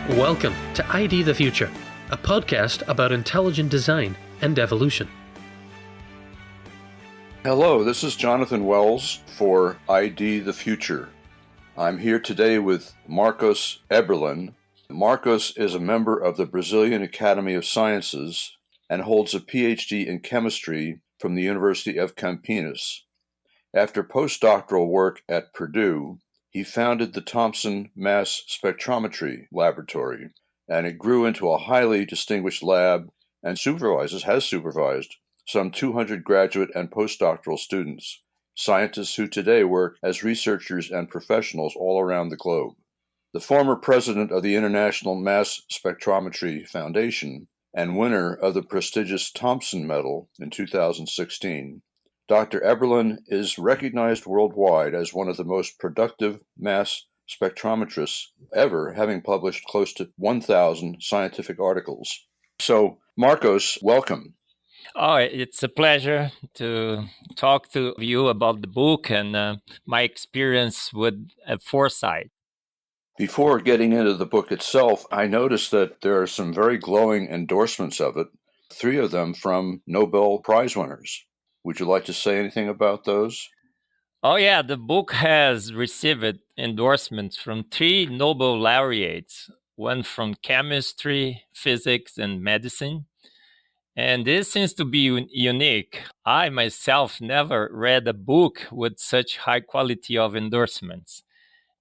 Welcome to ID the Future, a podcast about intelligent design and evolution. Hello, this is Jonathan Wells for ID the Future. I'm here today with Marcos Eberlin. Marcos is a member of the Brazilian Academy of Sciences and holds a PhD in chemistry from the University of Campinas. After postdoctoral work at Purdue, he founded the Thomson Mass Spectrometry Laboratory, and it grew into a highly distinguished lab and has supervised some 200 graduate and postdoctoral students, scientists who today work as researchers and professionals all around the globe. The former president of the International Mass Spectrometry Foundation and winner of the prestigious Thomson Medal in 2016, Dr. Eberlin is recognized worldwide as one of the most productive mass spectrometrists ever, having published close to 1,000 scientific articles. So, Marcos, welcome. Oh, it's a pleasure to talk to you about the book and my experience with Foresight. Before getting into the book itself, I noticed that there are some very glowing endorsements of it, 3 of them from Nobel Prize winners. Would you like to say anything about those? Oh, yeah, the book has received endorsements from 3 Nobel laureates, one from chemistry, physics, and medicine. And this seems to be unique. I myself never read a book with such high quality of endorsements.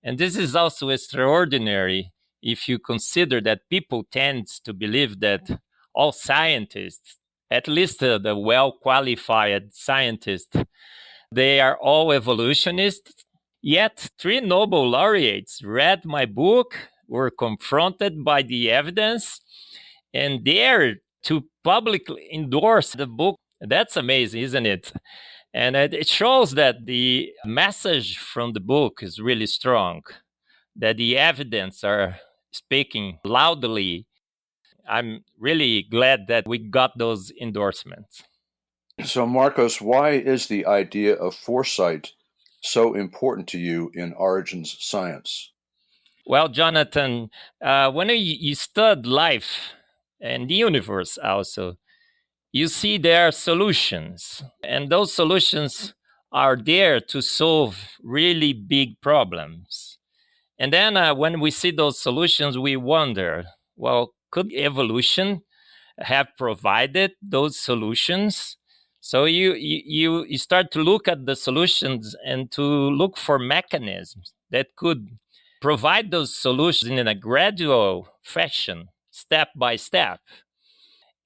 And this is also extraordinary if you consider that people tend to believe that all scientists, at least the well-qualified scientists, they are all evolutionists. Yet 3 Nobel laureates read my book, were confronted by the evidence, and dared to publicly endorse the book. That's amazing, isn't it? And it shows that the message from the book is really strong, that the evidence are speaking loudly. I'm really glad that we got those endorsements. So, Marcos, why is the idea of foresight so important to you in origins science? Well, Jonathan, when you study life and the universe also, you see there are solutions, and those solutions are there to solve really big problems. And then when we see those solutions, we wonder, well, could evolution have provided those solutions? So you start to look at the solutions and to look for mechanisms that could provide those solutions in a gradual fashion, step by step.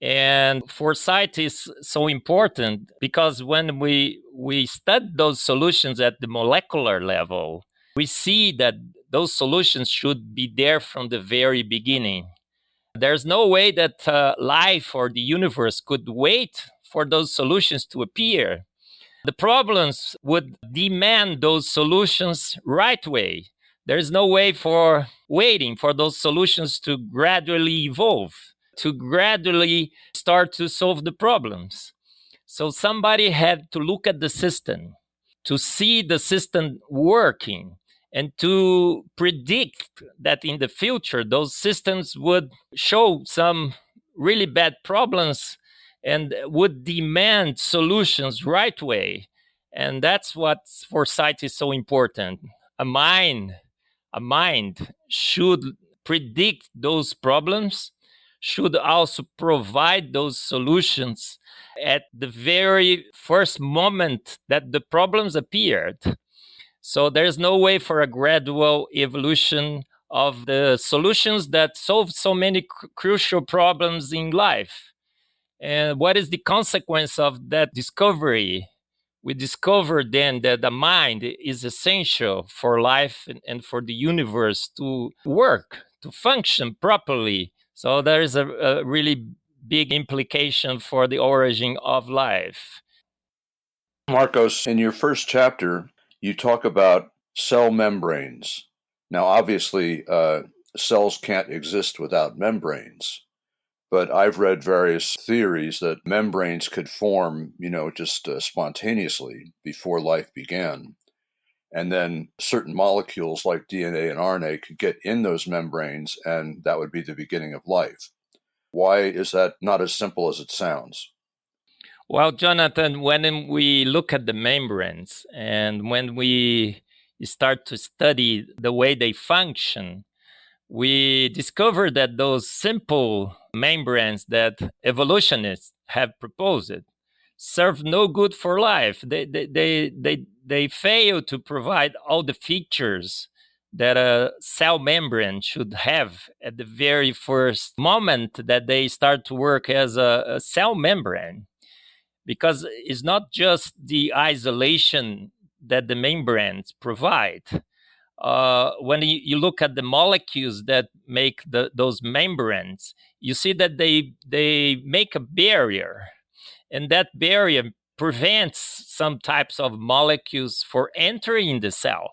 And foresight is so important because when we study those solutions at the molecular level, we see that those solutions should be there from the very beginning. There's no way that life or the universe could wait for those solutions to appear. The problems would demand those solutions right away. There's no way for waiting for those solutions to gradually evolve, to gradually start to solve the problems. So somebody had to look at the system, to see the system working, and to predict that in the future those systems would show some really bad problems and would demand solutions right away. And that's what foresight is so important. A mind should predict those problems, should also provide those solutions at the very first moment that the problems appeared. So there's no way for a gradual evolution of the solutions that solve so many crucial problems in life. And what is the consequence of that discovery? We discovered then that the mind is essential for life and for the universe to work, to function properly. So there is a really big implication for the origin of life. Marcos, in your first chapter, you talk about cell membranes. Now, obviously, cells can't exist without membranes, but I've read various theories that membranes could form, just spontaneously before life began. and then certain molecules like DNA and RNA could get in those membranes, and that would be the beginning of life. Why is that not as simple as it sounds? Well, Jonathan, when we look at the membranes and when we start to study the way they function, we discover that those simple membranes that evolutionists have proposed serve no good for life. They fail to provide all the features that a cell membrane should have at the very first moment that they start to work as a cell membrane, because it's not just the isolation that the membranes provide. When you look at the molecules that make those membranes, you see that they make a barrier, and that barrier prevents some types of molecules for entering the cell.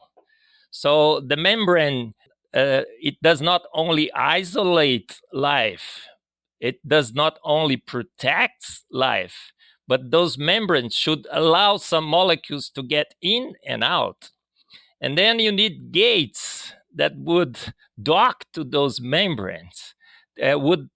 So the membrane, it does not only isolate life, it does not only protect life, but those membranes should allow some molecules to get in and out. And then you need gates that would dock to those membranes, would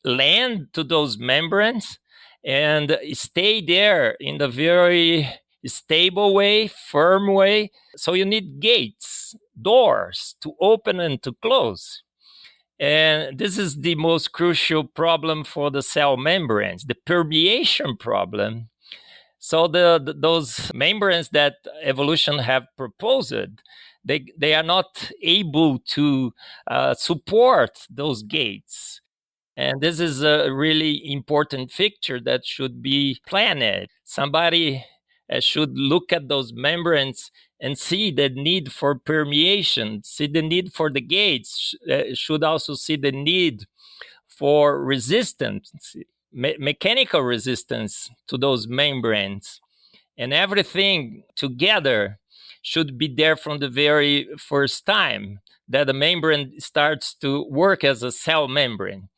land to those membranes and stay there in the very stable way, firm way. So you need gates, doors to open and to close. And this is the most crucial problem for the cell membranes, the permeation problem. So those membranes that evolution have proposed, they are not able to support those gates. And this is a really important feature that should be planned. Somebody should look at those membranes and see the need for permeation, see the need for the gates, should also see the need for resistance, mechanical resistance to those membranes. And everything together should be there from the very first time that the membrane starts to work as a cell membrane.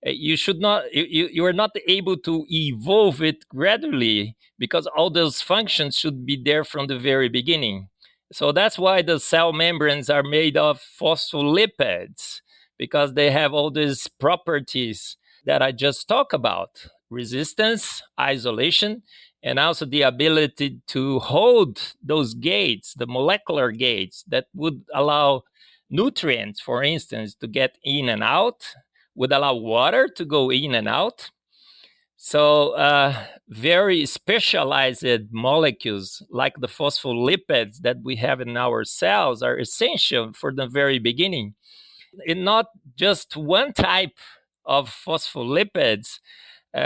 You should not, you are not able to evolve it gradually, because all those functions should be there from the very beginning. So that's why the cell membranes are made of phospholipids, because they have all these properties that I just talked about: resistance, isolation, and also the ability to hold those gates, the molecular gates that would allow nutrients, for instance, to get in and out, would allow water to go in and out. So very specialized molecules like the phospholipids that we have in our cells are essential for the very beginning. And not just one type of phospholipids.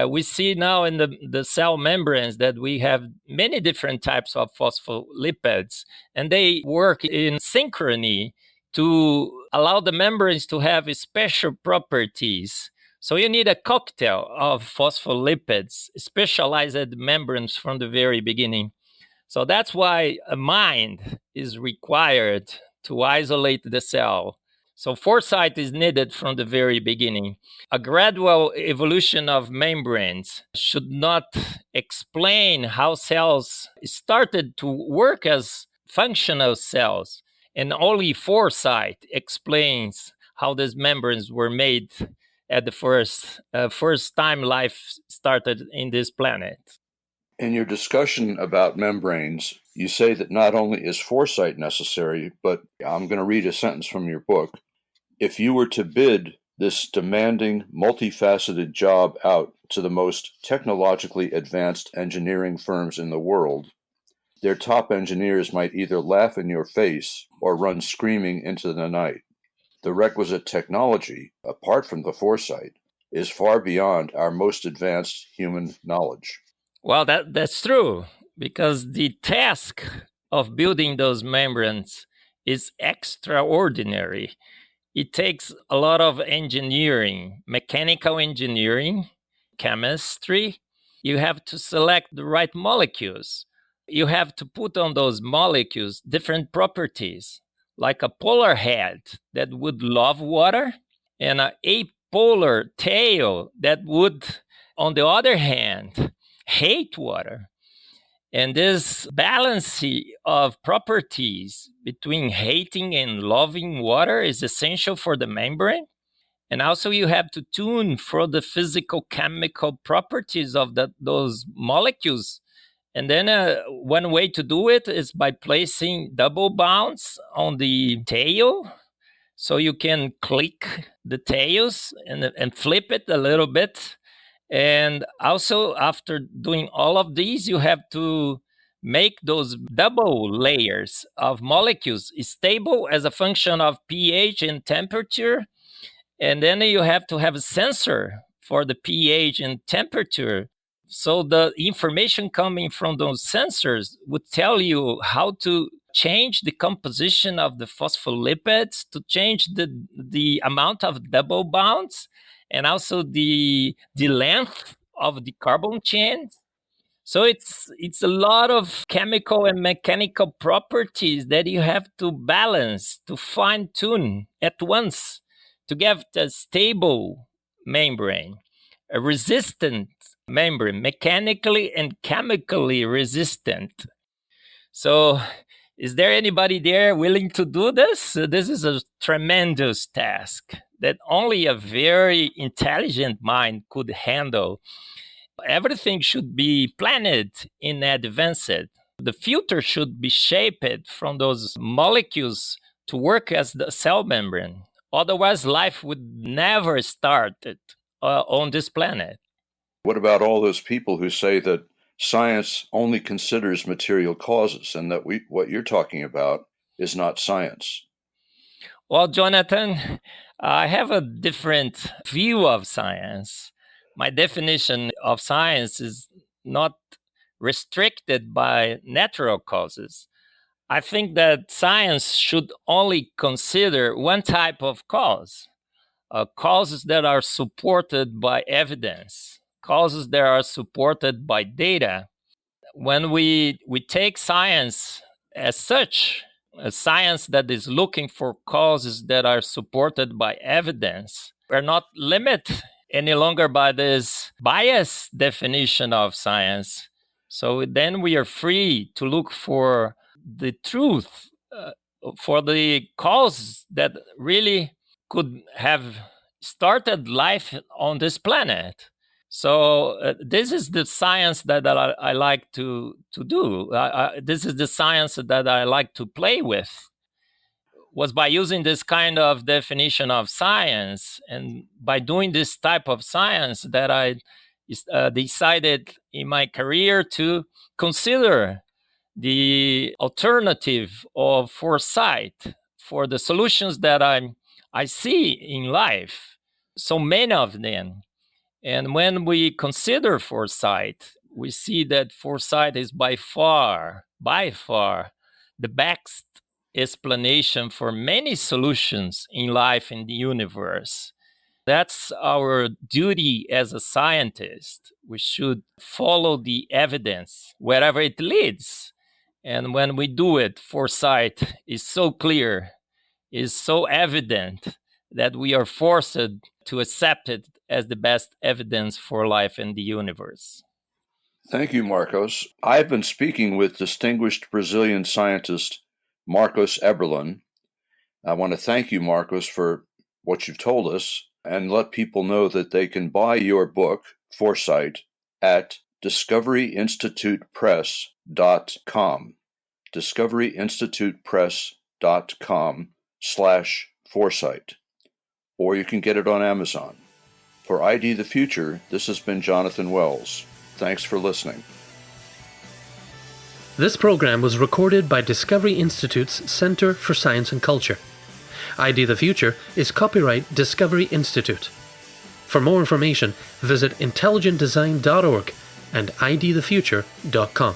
We see now in the cell membranes that we have many different types of phospholipids, and they work in synchrony to allow the membranes to have special properties. So you need a cocktail of phospholipids, specialized membranes from the very beginning. So that's why a mind is required to isolate the cell. So foresight is needed from the very beginning. A gradual evolution of membranes should not explain how cells started to work as functional cells, and only foresight explains how these membranes were made at the first time life started in this planet. In your discussion about membranes, you say that not only is foresight necessary, but I'm going to read a sentence from your book. If you were to bid this demanding, multifaceted job out to the most technologically advanced engineering firms in the world, their top engineers might either laugh in your face or run screaming into the night. The requisite technology, apart from the foresight, is far beyond our most advanced human knowledge. Well, that's true, because the task of building those membranes is extraordinary. It takes a lot of engineering, mechanical engineering, chemistry. You have to select the right molecules. You have to put on those molecules different properties, like a polar head that would love water, and an apolar tail that would, on the other hand, hate water. And this balance of properties between hating and loving water is essential for the membrane. And also you have to tune for the physical chemical properties of those molecules. And then one way to do it is by placing double bonds on the tail. So you can click the tails and flip it a little bit. And also, after doing all of these, you have to make those double layers of molecules stable as a function of pH and temperature. And then you have to have a sensor for the pH and temperature. So the information coming from those sensors would tell you how to change the composition of the phospholipids, to change the amount of double bonds, and also the length of the carbon chains. So it's a lot of chemical and mechanical properties that you have to balance, to fine tune at once to get a stable membrane, a resistant membrane, mechanically and chemically resistant. So is there anybody there willing to do this? This is a tremendous task that only a very intelligent mind could handle. Everything should be planned in advance. The filter should be shaped from those molecules to work as the cell membrane. Otherwise, life would never start on this planet. What about all those people who say that science only considers material causes and that what you're talking about is not science? Well, Jonathan, I have a different view of science. My definition of science is not restricted by natural causes. I think that science should only consider one type of cause, causes that are supported by evidence, causes that are supported by data. When we take science as such, a science that is looking for causes that are supported by evidence, we're not limited any longer by this biased definition of science. So then we are free to look for the truth, for the cause that really could have started life on this planet. So this is the science that I like to do. This is the science that I like to play with. Was by using this kind of definition of science and by doing this type of science that I decided in my career to consider the alternative of foresight for the solutions that I see in life, so many of them. And when we consider foresight, we see that foresight is by far the best explanation for many solutions in life and the universe. That's our duty as a scientist. We should follow the evidence wherever it leads. And when we do it, foresight is so clear, is so evident that we are forced to accept it as the best evidence for life in the universe. Thank you, Marcos. I've been speaking with distinguished Brazilian scientist Marcos Eberlin. I want to thank you, Marcos, for what you've told us and let people know that they can buy your book, Foresight, at discoveryinstitutepress.com. discoveryinstitutepress.com/foresight. Or you can get it on Amazon. For ID the Future, this has been Jonathan Wells. Thanks for listening. This program was recorded by Discovery Institute's Center for Science and Culture. ID the Future is copyright Discovery Institute. For more information, visit intelligentdesign.org and idthefuture.com.